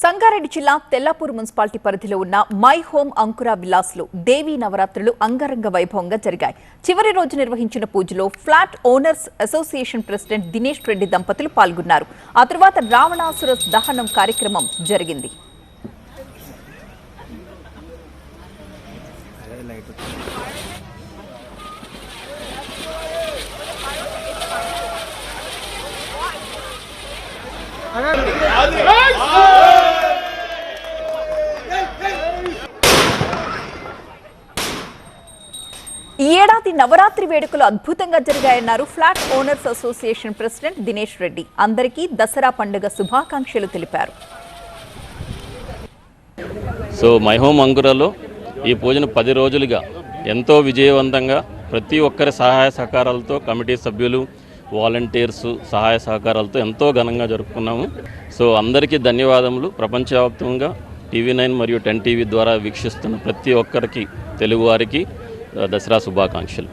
సంగారెడ్డి జిల్లా తెల్లాపూర్ మున్సిపాలిటీ పరిధిలో ఉన్న మై హోమ్ అంకుర విలాస్లో దేవీ నవరాత్రులు అంగరంగ వైభవంగా జరిగాయి. చివరి రోజు నిర్వహించిన పూజలో flat owners association president Dinesh Reddy దంపతులు పాల్గొన్నారు. ఆ తర్వాత రావణాసుర దహనం కార్యక్రమం జరిగింది. ఈ ఏడాది నవరాత్రి వేడుకలు అద్భుతంగా జరిగాయన్నారు flat owners association president Dinesh Reddy. అందరికీ దసరా పండుగ శుభాకాంక్షలు తెలిపారు. మై హోమ్ అంకురలో ఈ పూజను 10 రోజులుగా ఎంతో విజయవంతంగా ప్రతి ఒక్కరి సహాయ సహకారాలతో కమిటీ సభ్యులు వాలంటీర్స్ సహాయ సహకారాలతో ఎంతో ఘనంగా జరుపుకున్నాము. అందరికీ ధన్యవాదములు. ప్రపంచవ్యాప్తంగా TV9 మరియు 10 TV ద్వారా వీక్షిస్తున్న ప్రతి ఒక్కరికి తెలుగువారికి దసరా శుభాకాంక్షలు.